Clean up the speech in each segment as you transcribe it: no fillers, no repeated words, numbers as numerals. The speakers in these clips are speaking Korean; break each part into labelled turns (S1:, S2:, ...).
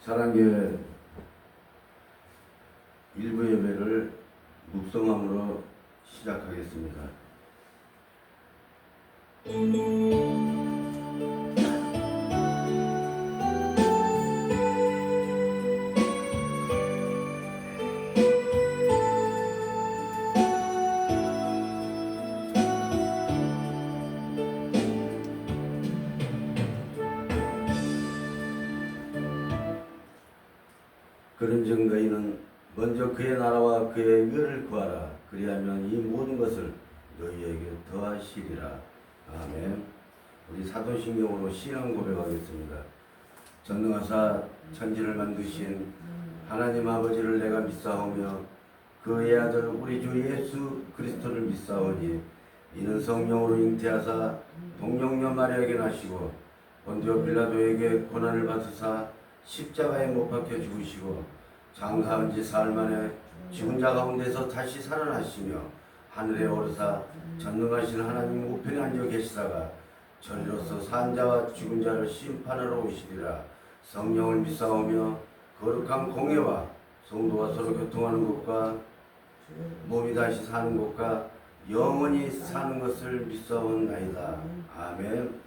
S1: 사랑교회 일부 예배를 묵성함으로 시작하겠습니다. 그런즉 너희는 먼저 그의 나라와 그의 의를 구하라. 그리하면 이 모든 것을 너희에게 더하시리라. 아멘. 우리 사도신경으로 신앙 고백하겠습니다. 전능하사 천지를 만드신 하나님 아버지를 내가 믿사오며 그의 아들 우리 주 예수 그리스도를 믿사오니 이는 성령으로 잉태하사 동정녀 마리아에게 나시고 본디오 빌라도에게 고난을 받으사 십자가에 못 박혀 죽으시고 장사한 지 사흘 만에 죽은 자 가운데서 다시 살아나시며 하늘에 오르사 전능하신 하나님 우편에 앉아 계시다가 저리로서 산 자와 죽은 자를 심판하러 오시리라. 성령을 믿사오며 거룩한 공예와 성도가 서로 교통하는 것과 몸이 다시 사는 것과 영원히 사는 것을 믿사옵나이다. 아멘.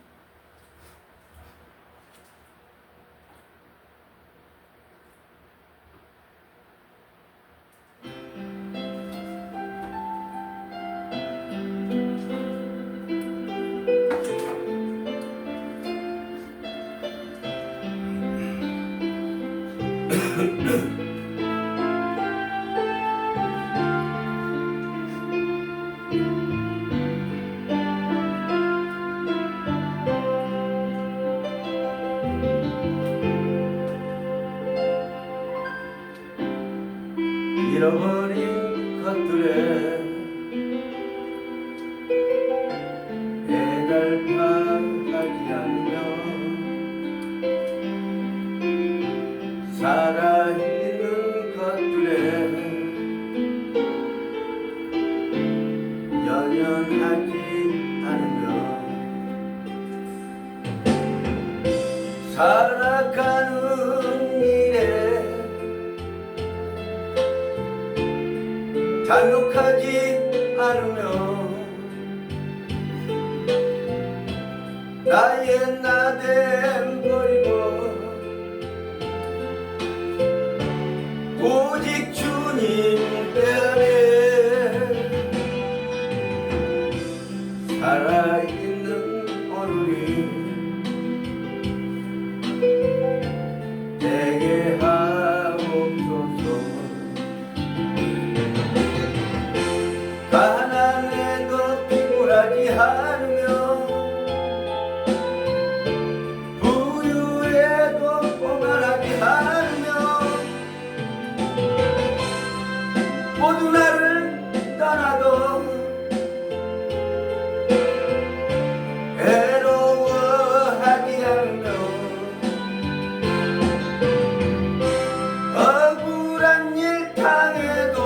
S1: 잃어버린 것들에 애달파하지 않으며 살아있는 것들에 연연하지 않으며 살아가는 일에 잔혹하지 않으며 나의 나됨 버리고 오직 주님 안에 살아있는 오늘이 되게 하옵소서. 가난해도 비굴하지 않으며 부유해도 오만하지 않으며 모두 나를 떠나도 괴로워하지 않으며 억울한 일 당해도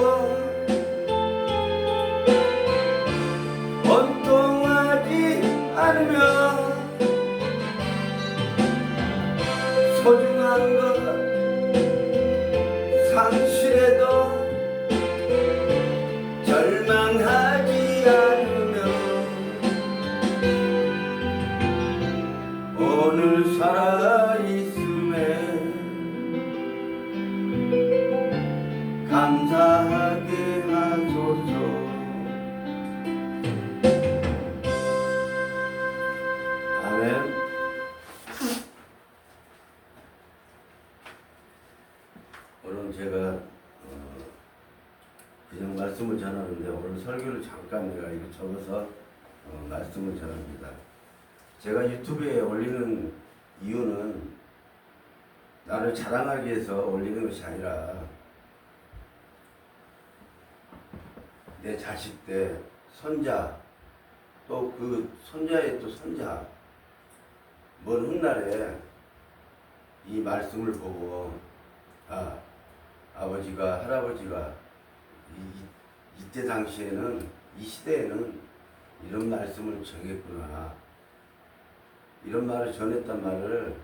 S1: 원통하지 않으며 소중한 것 상실해도 절망하지 않으며 오늘 살아있음에 감사하게 하소서. 아멘. 오늘 제가 그냥 말씀을 전하는데 오늘 설교를 잠깐 내가 이거 적어서 말씀을 전합니다. 제가 유튜브에 올리는 이유는 나를 자랑하기 위해서 올리는 것이 아니라 내 자식들, 손자, 또 그 손자의 또 손자, 먼 훗날에 이 말씀을 보고 아버지가 할아버지가 이때 당시에는 이 시대에는 이런 말씀을 정했구나, 이런 말을 전했단 말을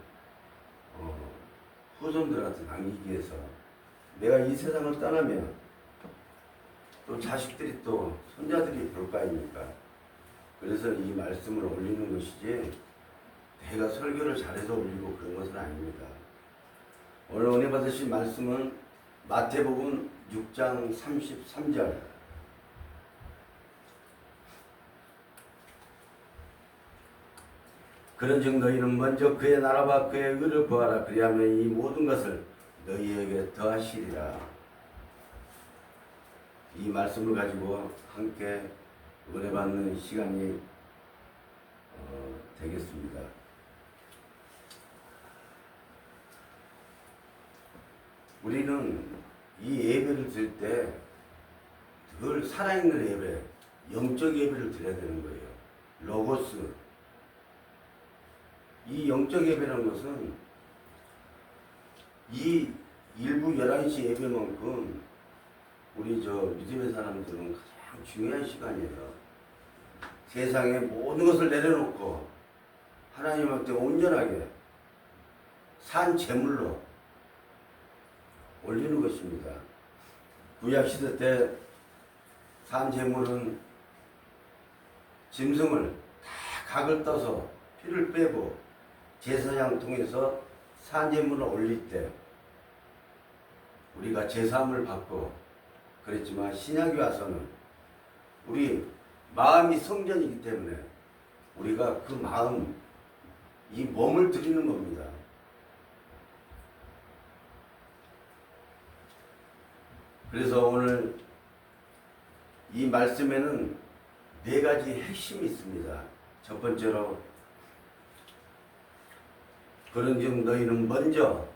S1: 후손들한테 남기기 위해서 내가 이 세상을 떠나면 또 자식들이 또 손자들이 볼 거 아닙니까? 그래서 이 말씀을 올리는 것이지 내가 설교를 잘해서 올리고 그런 것은 아닙니다. 오늘 은혜 받으신 말씀은 마태복음 6장 33절. 그런즉 너희는 먼저 그의 나라와 그의 의를 구하라. 그리하면 이 모든 것을 너희에게 더하시리라. 이 말씀을 가지고 함께 은혜 받는 시간이 되겠습니다. 우리는 이 예배를 드릴 때 늘 살아있는 예배, 영적 예배를 드려야 되는 거예요. 로고스. 이 영적 예배라는 것은 이 일부 11시 예배만큼 우리 믿음의 사람들은 가장 중요한 시간이에요. 세상의 모든 것을 내려놓고 하나님한테 온전하게 산 제물로 올리는 것입니다. 구약시대 때 산 제물은 짐승을 다 각을 떠서 피를 빼고 제사장 통해서 산 제물을 올릴 때 우리가 제사함을 받고 그랬지만 신약에 와서는 우리 마음이 성전이기 때문에 우리가 그 마음, 이 몸을 드리는 겁니다. 그래서 오늘 이 말씀에는 4가지 핵심이 있습니다. 첫 번째로 그런즉 너희는 먼저,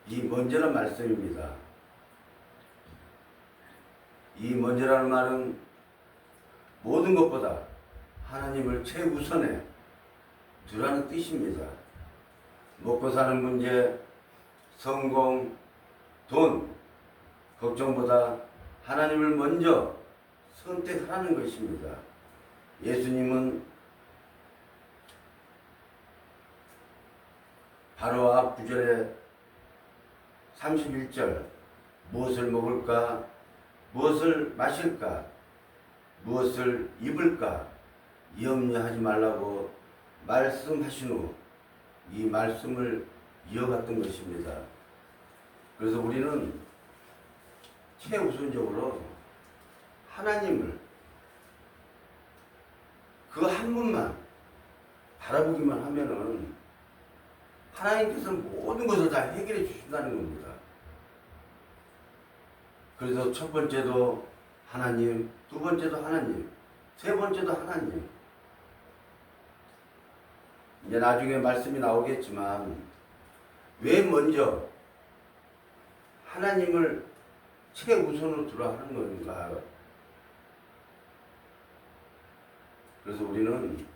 S1: 이 먼저란 말씀입니다. 이 먼저라는 말은 모든 것보다 하나님을 최우선에 두라는 뜻입니다. 먹고 사는 문제, 성공, 돈, 걱정보다 하나님을 먼저 선택하라는 것입니다. 예수님은 바로 앞 구절에 31절 무엇을 먹을까, 무엇을 마실까, 무엇을 입을까 염려하지 말라고 말씀하신 후 이 말씀을 이어갔던 것입니다. 그래서 우리는 최우선적으로 하나님을 그 한 분만 바라보기만 하면은 하나님께서 모든 것을 다 해결해 주신다는 겁니다. 그래서 첫 번째도 하나님, 두 번째도 하나님, 세 번째도 하나님. 이제 나중에 말씀이 나오겠지만 왜 먼저 하나님을 최우선으로 두라 하는 건가? 그래서 우리는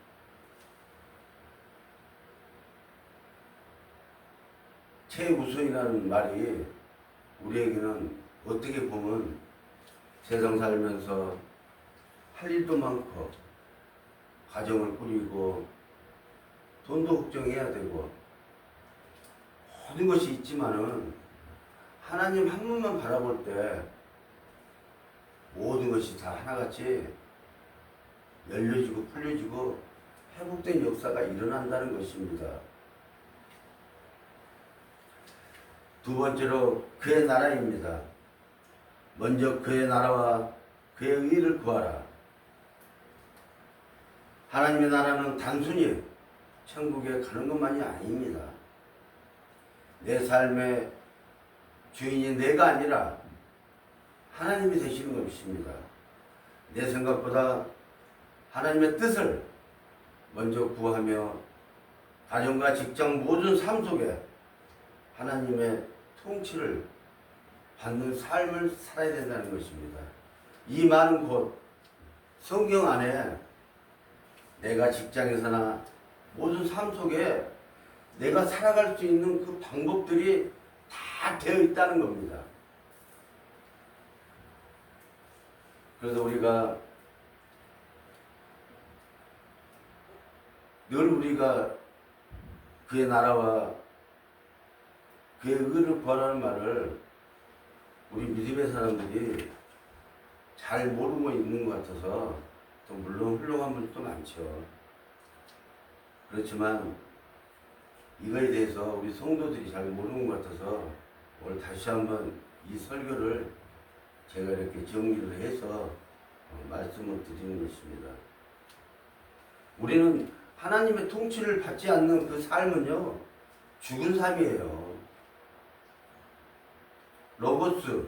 S1: 최우선이라는 말이 우리에게는 어떻게 보면 세상 살면서 할 일도 많고 가정을 꾸리고 돈도 걱정해야 되고 모든 것이 있지만은 하나님 한 분만 바라볼 때 모든 것이 다 하나같이 열려지고 풀려지고 회복된 역사가 일어난다는 것입니다. 두 번째로 그의 나라입니다. 먼저 그의 나라와 그의 의를 구하라. 하나님의 나라는 단순히 천국에 가는 것만이 아닙니다. 내 삶의 주인이 내가 아니라 하나님이 되시는 것입니다. 내 생각보다 하나님의 뜻을 먼저 구하며 가정과 직장 모든 삶 속에 하나님의 통치를 받는 삶을 살아야 된다는 것입니다. 이 말은 곧 성경 안에 내가 직장에서나 모든 삶 속에 내가 살아갈 수 있는 그 방법들이 다 되어 있다는 겁니다. 그래서 우리가 늘 우리가 그의 나라와 그의 의를 구하라는 말을 우리 믿음의 사람들이 잘 모르고 있는 것 같아서 또 물론 훌륭한 분도 많죠. 그렇지만 이거에 대해서 우리 성도들이 잘 모르는 것 같아서 오늘 다시 한번 이 설교를 제가 이렇게 정리를 해서 말씀을 드리는 것입니다. 우리는 하나님의 통치를 받지 않는 그 삶은요, 죽은 삶이에요. 로고스,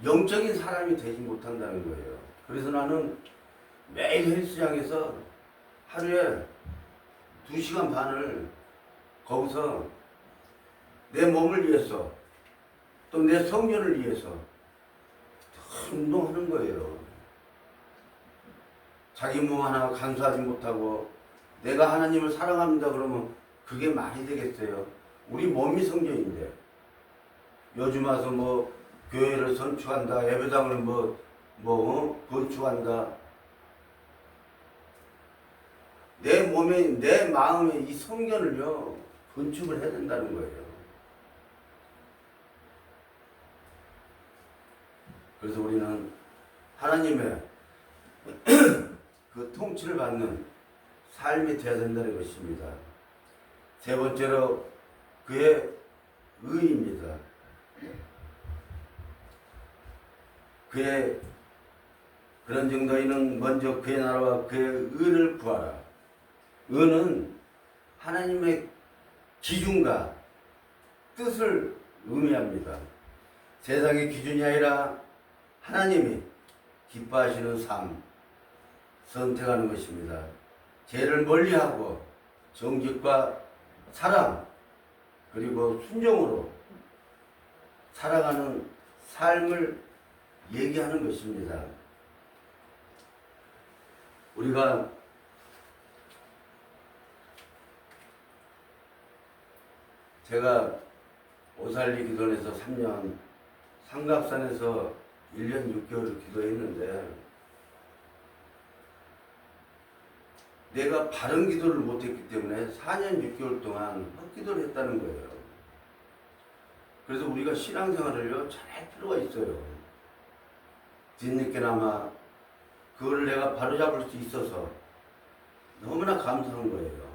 S1: 영적인 사람이 되지 못한다는 거예요. 그래서 나는 매일 헬스장에서 하루에 2시간 반을 거기서 내 몸을 위해서 또 내 성전을 위해서 운동하는 거예요. 자기 몸 하나 간수하지 못하고 내가 하나님을 사랑합니다 그러면 그게 말이 되겠어요? 우리 몸이 성전인데 요즘 와서 뭐 교회를 선축한다, 예배당을 건축한다. 내 몸에, 내 마음에 이 성전을요, 건축을 해야 된다는 거예요. 그래서 우리는 하나님의 그 통치를 받는 삶이 되어야 된다는 것입니다. 세 번째로 그의 의입니다. 그의 그런 정도에는 먼저 그의 나라와 그의 의를 구하라. 의는 하나님의 기준과 뜻을 의미합니다. 세상의 기준이 아니라 하나님이 기뻐하시는 삶, 선택하는 것입니다. 죄를 멀리하고 정직과 사랑 그리고 순종으로 살아가는 삶을 얘기하는 것입니다. 우리가 제가 오살리 기도원에서 3년, 상갑산에서 1년 6개월을 기도했는데 내가 바른 기도를 못했기 때문에 4년 6개월 동안 헛기도를 했다는 거예요. 그래서 우리가 신앙생활을요 잘할 필요가 있어요. 뒤늦게나마 그거를 내가 바로잡을 수 있어서 너무나 감사한 거예요.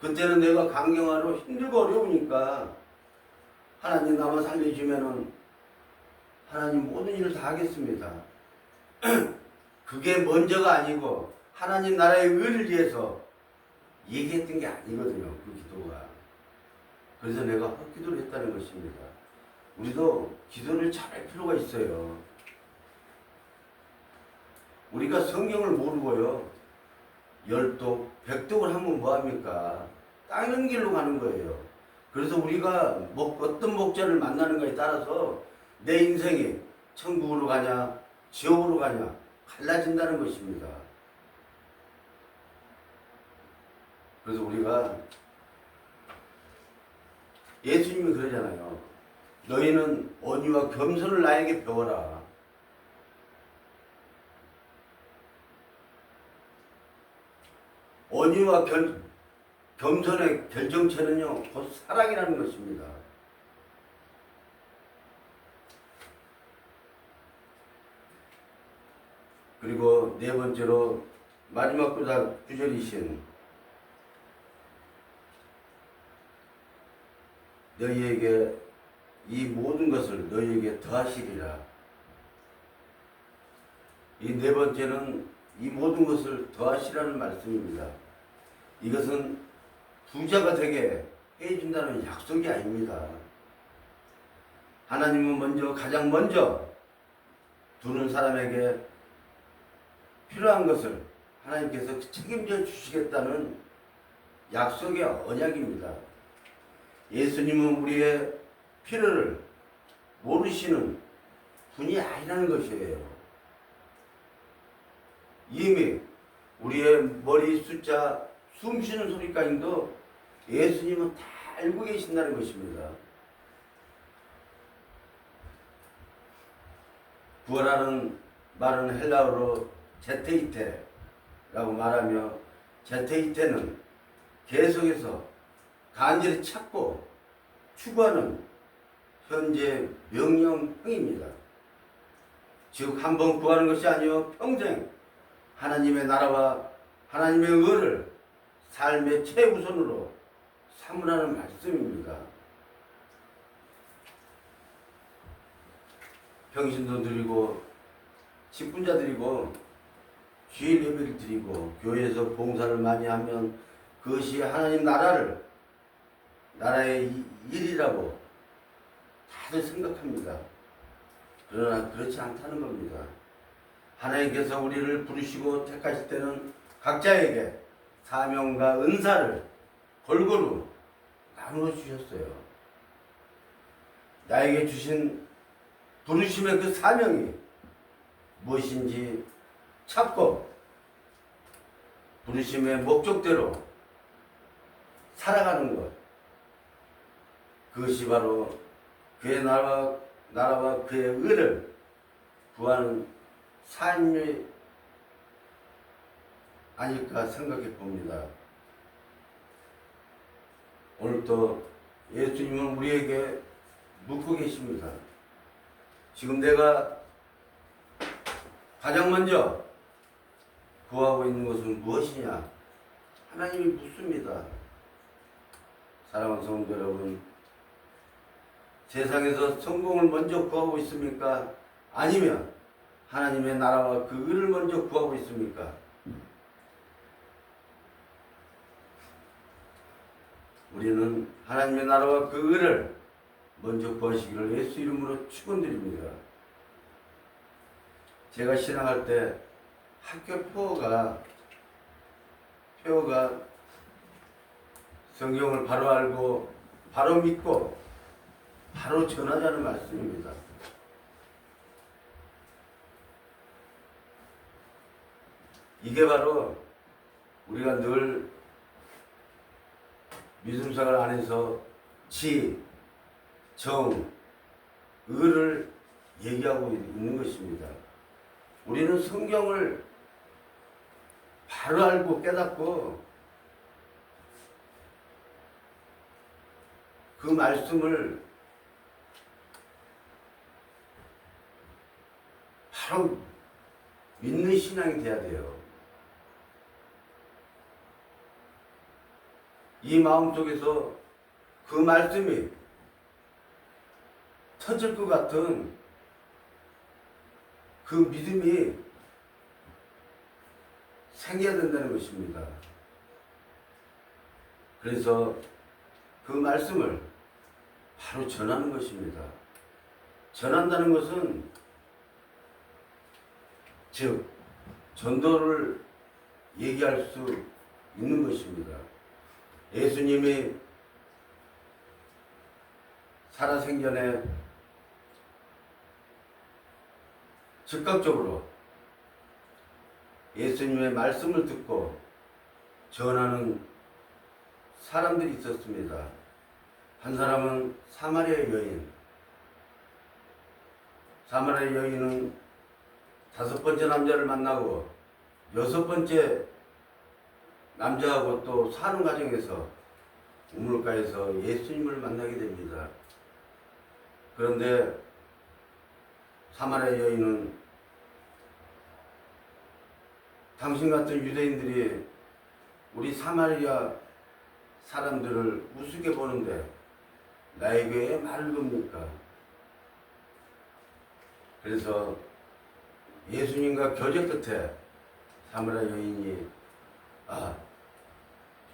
S1: 그때는 내가 강경하로 힘들고 어려우니까 하나님 나만 살려주면은 하나님 모든 일을 다 하겠습니다. 그게 먼저가 아니고 하나님 나라의 의를 위해서 얘기했던 게 아니거든요. 그 기도가. 그래서 내가 헛기도를 했다는 것입니다. 우리도 기도를 잘할 필요가 있어요. 우리가 성경을 모르고요. 10독, 100독을 하면 뭐합니까? 땅은 길로 가는 거예요. 그래서 우리가 어떤 목자를 만나는가에 따라서 내 인생이 천국으로 가냐, 지옥으로 가냐, 갈라진다는 것입니다. 그래서 우리가 예수님이 그러잖아요. 너희는 온유와 겸손을 나에게 배워라. 온유와 겸손의 결정체는요, 곧 사랑이라는 것입니다. 그리고 네 번째로 마지막 구절이신 너희에게 이 모든 것을 너희에게 더하시리라. 이 네 번째는 이 모든 것을 더하시라는 말씀입니다. 이것은 부자가 되게 해준다는 약속이 아닙니다. 하나님은 가장 먼저 두는 사람에게 필요한 것을 하나님께서 책임져 주시겠다는 약속의 언약입니다. 예수님은 우리의 필요를 모르시는 분이 아니라는 것이에요. 이미 우리의 머리 숫자, 숨 쉬는 소리까지도 예수님은 다 알고 계신다는 것입니다. 구원하는 말은 헬라어로 제테이테라고 말하며 제테이테는 계속해서 간절히 찾고 추구하는 현재 명령형입니다. 즉 한 번 구하는 것이 아니요 평생 하나님의 나라와 하나님의 의를 삶의 최우선으로 삼으라는 말씀입니다. 평신도 드리고 직분자 드리고 주일 예배를 드리고 교회에서 봉사를 많이 하면 그것이 하나님 나라의 일이라고 다들 생각합니다. 그러나 그렇지 않다는 겁니다. 하나님께서 우리를 부르시고 택하실 때는 각자에게 사명과 은사를 골고루 나누어 주셨어요. 나에게 주신 부르심의 그 사명이 무엇인지 찾고 부르심의 목적대로 살아가는 것, 그것이 바로 그의 나라와 그의 의를 구하는 삶이 아닐까 생각해 봅니다. 오늘도 예수님은 우리에게 묻고 계십니다. 지금 내가 가장 먼저 구하고 있는 것은 무엇이냐? 하나님이 묻습니다. 사랑하는 성도 여러분, 세상에서 성공을 먼저 구하고 있습니까? 아니면 하나님의 나라와 그 의를 먼저 구하고 있습니까? 우리는 하나님의 나라와 그 의를 먼저 구하시기를 예수 이름으로 축원드립니다. 제가 신앙할 때 학교 표어가 성경을 바로 알고 바로 믿고 바로 전하자는 말씀입니다. 이게 바로 우리가 늘 믿음생활 안에서 지, 정, 의를 얘기하고 있는 것입니다. 우리는 성경을 바로 알고 깨닫고 그 말씀을 바로 믿는 신앙이 돼야 돼요. 이 마음속에서 그 말씀이 터질 것 같은 그 믿음이 생겨야 된다는 것입니다. 그래서 그 말씀을 바로 전하는 것입니다. 전한다는 것은 즉 전도를 얘기할 수 있는 것입니다. 예수님이 살아생전에 즉각적으로 예수님의 말씀을 듣고 전하는 사람들이 있었습니다. 한 사람은 사마리아 여인. 사마리아 여인은 5번째 남자를 만나고 6번째 남자하고 또 사는 과정에서 우물가에서 예수님을 만나게 됩니다. 그런데 사마리아 여인은 당신 같은 유대인들이 우리 사마리아 사람들을 우습게 보는데 나에게 왜 말을 겁니까? 그래서 예수님과 교제 끝에 사마리아 여인이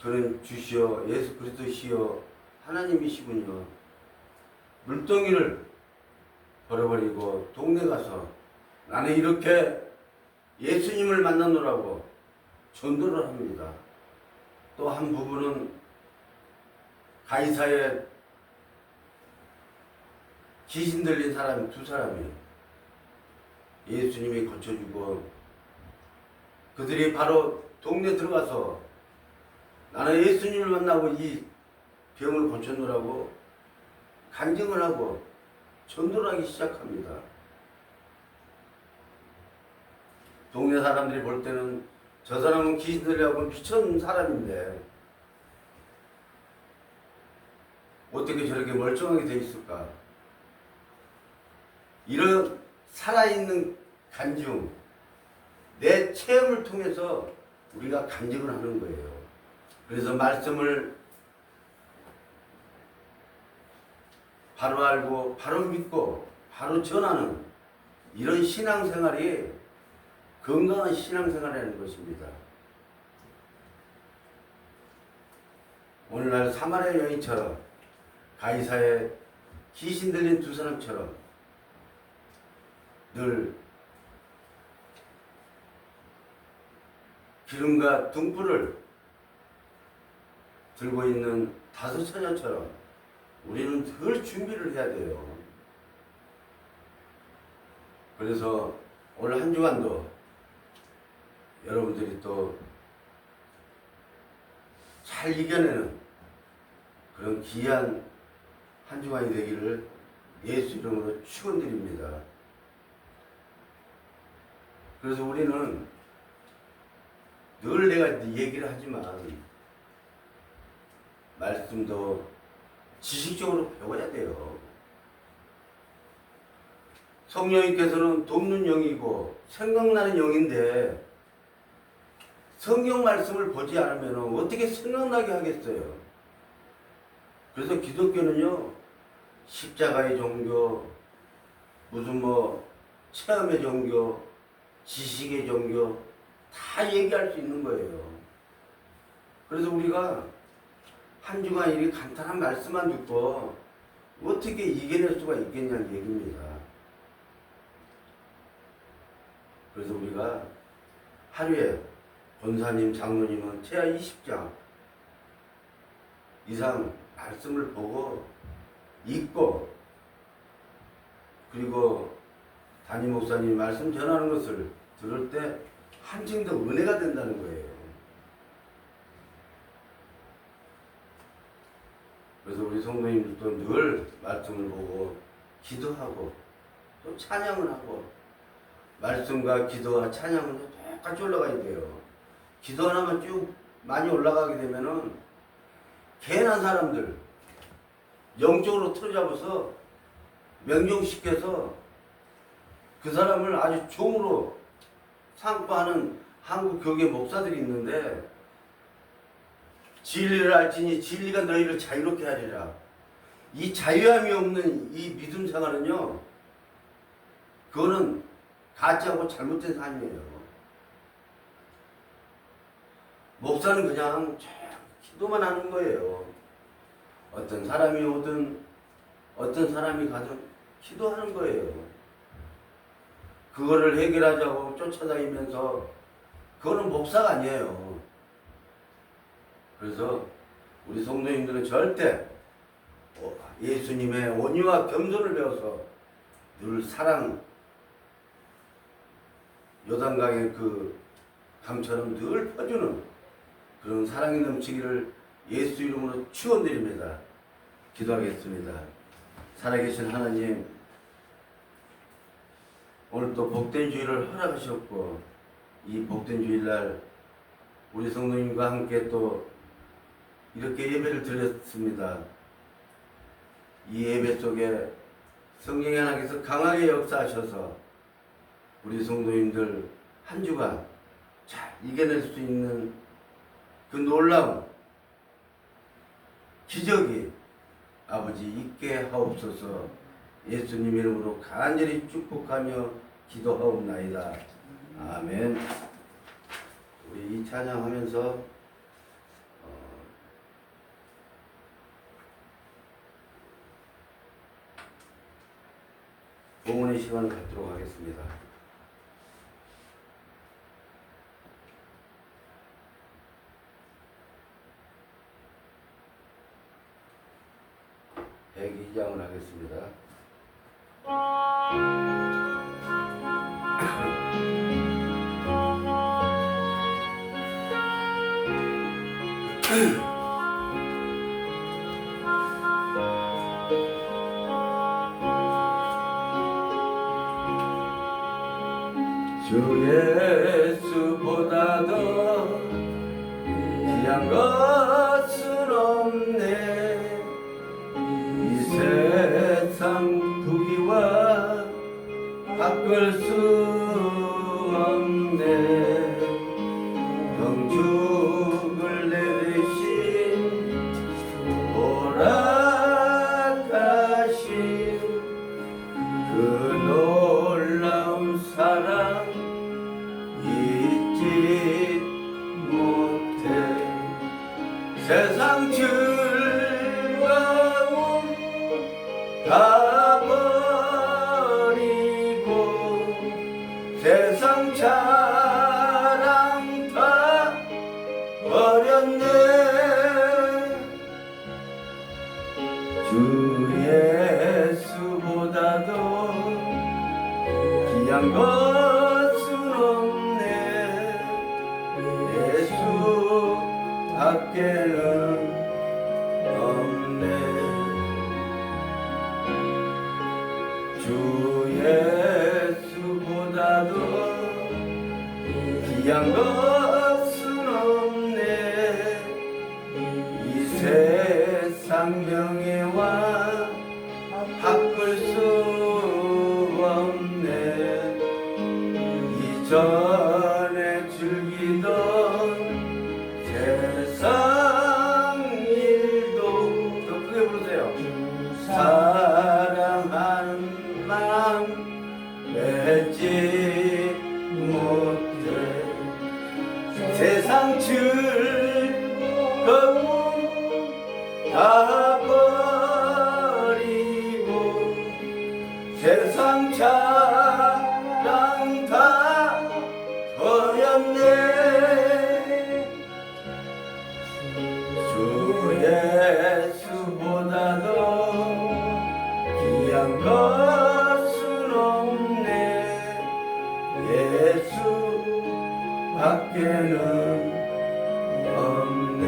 S1: 그는 주시오 예수 그리스도시오 하나님이시군요. 물동이를 버려버리고 동네 가서 나는 이렇게 예수님을 만나노라고 전도를 합니다. 또 한 부분은 가이사에 귀신 들린 사람 2사람이 예수님이 고쳐주고 그들이 바로 동네 들어가서 나는 예수님을 만나고 이 병을 고쳐놓으라고 간증을 하고 전도를 하기 시작합니다. 동네 사람들이 볼 때는 저 사람은 귀신 들려고 미쳤는 사람인데 어떻게 저렇게 멀쩡하게 돼 있을까? 이런 살아있는 간증, 내 체험을 통해서 우리가 간증을 하는 거예요. 그래서 말씀을 바로 알고 바로 믿고 바로 전하는 이런 신앙생활이 건강한 신앙생활이라는 것입니다. 오늘날 사마리아 여인처럼 가이사에 귀신 들린 두 사람처럼 늘 기름과 등불을 들고 있는 다섯 처녀처럼 우리는 늘 준비를 해야 돼요. 그래서 오늘 한 주간도 여러분들이 또 잘 이겨내는 그런 귀한 한 주간이 되기를 예수 이름으로 축원드립니다. 그래서 우리는 늘 내가 얘기를 하지만 말씀도 지식적으로 배워야 돼요. 성령님께서는 돕는 영이고 생각나는 영인데 성경 말씀을 보지 않으면 어떻게 생각나게 하겠어요? 그래서 기독교는요, 십자가의 종교, 무슨 체험의 종교, 지식의 종교 다 얘기할 수 있는 거예요. 그래서 우리가 한 주간 이렇게 간단한 말씀만 듣고 어떻게 이겨낼 수가 있겠냐는 얘기입니다. 그래서 우리가 하루에 권사님, 장로님은 최하 20장 이상 말씀을 보고 읽고 그리고 담임 목사님이 말씀 전하는 것을 들을 때 한층 더 은혜가 된다는 거예요. 그래서 우리 성도님들도 늘 말씀을 보고 기도하고 또 찬양을 하고 말씀과 기도와 찬양은 똑같이 올라가야 돼요. 기도 하나만 쭉 많이 올라가게 되면은 괜한 사람들 영적으로 틀어잡아서 명령시켜서 그 사람을 아주 종으로 삼고 하는 한국 교계 목사들이 있는데 진리를 알지니 진리가 너희를 자유롭게 하리라. 이 자유함이 없는 이 믿음 생활은요, 그거는 가짜고 잘못된 삶이에요. 목사는 그냥 기도만 하는 거예요. 어떤 사람이 오든 어떤 사람이 가든 기도하는 거예요. 그거를 해결하자고 쫓아다니면서 그거는 목사가 아니에요. 그래서 우리 성도님들은 절대 예수님의 온유와 겸손을 배워서 늘 사랑, 요단강의 그 강처럼 늘 퍼주는 그런 사랑이 넘치기를 예수 이름으로 축원드립니다. 기도하겠습니다. 살아계신 하나님, 오늘 또 복된 주일을 허락하셨고 이 복된 주일날 우리 성도님과 함께 또 이렇게 예배를 드렸습니다. 이 예배 속에 성령의 하나님께서 강하게 역사하셔서 우리 성도님들 한 주간 잘 이겨낼 수 있는 그 놀라운 기적이 아버지 있게 하옵소서. 예수님 이름으로 간절히 축복하며 기도하옵나이다. 아멘. 우리 이 찬양하면서 봉헌의 시간을 갖도록 하겠습니다. 대기장을 하겠습니다. 주 예수보다 더 귀한 것은 없네. 성죽을 내리신 오락하신 그 놀라운 사랑 잊지 못해. 세상 즐거움 다 버리고 세상 자랑 다 버렸네. 주 예수보다도 귀한 것은 없네. 예수 밖에는 없네. 주 예수보다도 귀한 것은 없네. 이 세상 명예와 바꿀 수 없네. 이전에 즐기던 세상 일도 더 크게 부르세요. 사랑하는 마음 맺지 못해. 세상 즐거움 다 버리고 세상 자랑 다 버렸네. 주 예수보다도 귀한 것은 없네. 예수 밖에는 없네.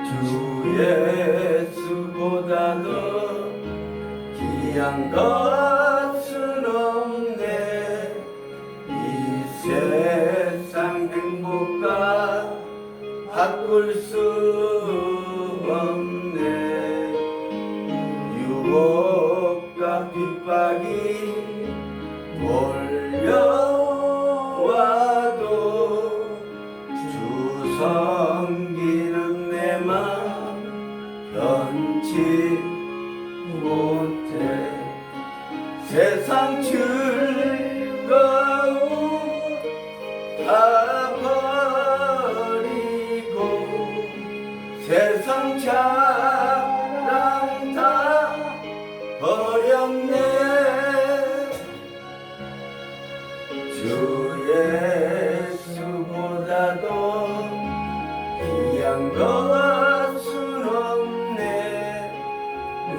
S1: 주 예수보다도 귀한 것은 없네. 이 세상 행복과 바꿀 수 없네. 유혹과 핍박이 몰려와도 주 섬기는 내 맘 변치 못해. 세상 즐거움 다 버리고 세상 자랑 다 버렸네. 주 예수보다도 귀한 것은 없네.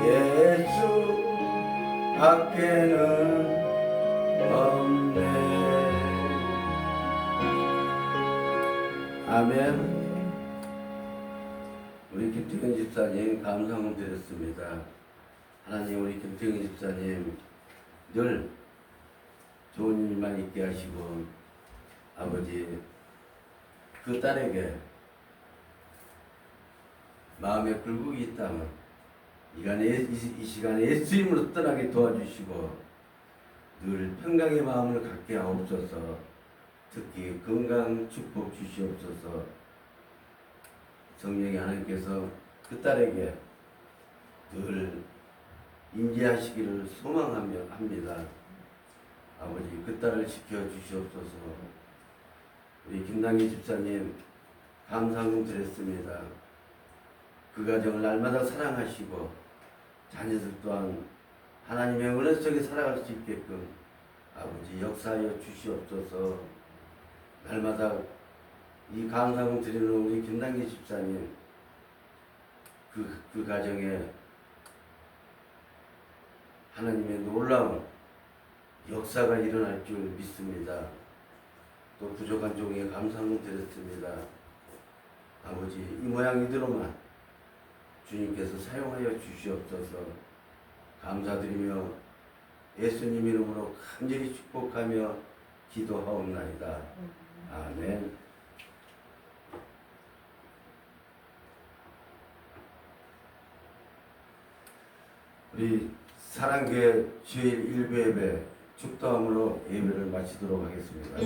S1: 예수 밖에는 없네. 아멘. 우리 김태경 집사님 감사함을 드렸습니다. 하나님, 우리 김태경 집사님 늘 좋은 일만 있게 하시고 아버지 그 딸에게 마음에 굴곡이 있다면 이 시간에 예수님으로 떠나게 도와주시고 늘 평강의 마음을 갖게 하옵소서. 특히 건강 축복 주시옵소서. 성령의 하나님께서 그 딸에게 늘 임재하시기를 소망합니다. 아버지 그 딸을 지켜주시옵소서. 우리 김남기 집사님 감사함 드렸습니다. 그 가정을 날마다 사랑하시고 자녀들 또한 하나님의 은혜 속에 살아갈 수 있게끔 아버지 역사하여 주시옵소서. 날마다 이 감사함 드리는 우리 김남기 집사님 그 가정에 하나님의 놀라운 역사가 일어날 줄 믿습니다. 또 부족한 종에 감사함을 드렸습니다. 아버지 이 모양 이대로만 주님께서 사용하여 주시옵소서. 감사드리며 예수님 이름으로 간절히 축복하며 기도하옵나이다. 아멘. 우리 사랑교회 주일 일부 예배 축도함으로 예배를 마치도록 하겠습니다.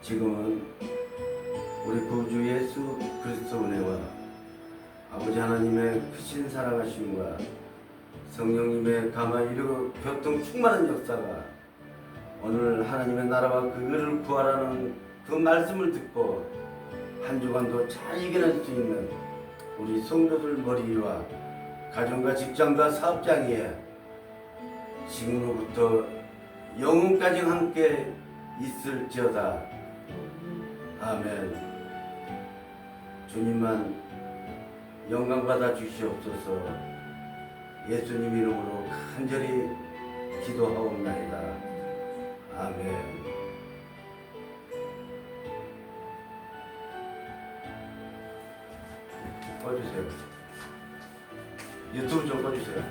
S1: 지금은 우리 구주 예수 그리스도 은혜와 아버지 하나님의 크신 사랑하심과 성령님의 가만히 이르고 교통 충만한 역사가 오늘 하나님의 나라와 그 의를 구하라는 그 말씀을 듣고 한 주간도 잘 이겨낼 수 있는 우리 성도들 머리 위와 가정과 직장과 사업장에 지금으로부터 영혼까지 함께 있을지어다. 아멘. 주님만 영광 받아 주시옵소서. 예수님 이름으로 간절히 기도하옵나이다. 아멘. 꺼주세요. 유튜브 좀 꺼주세요.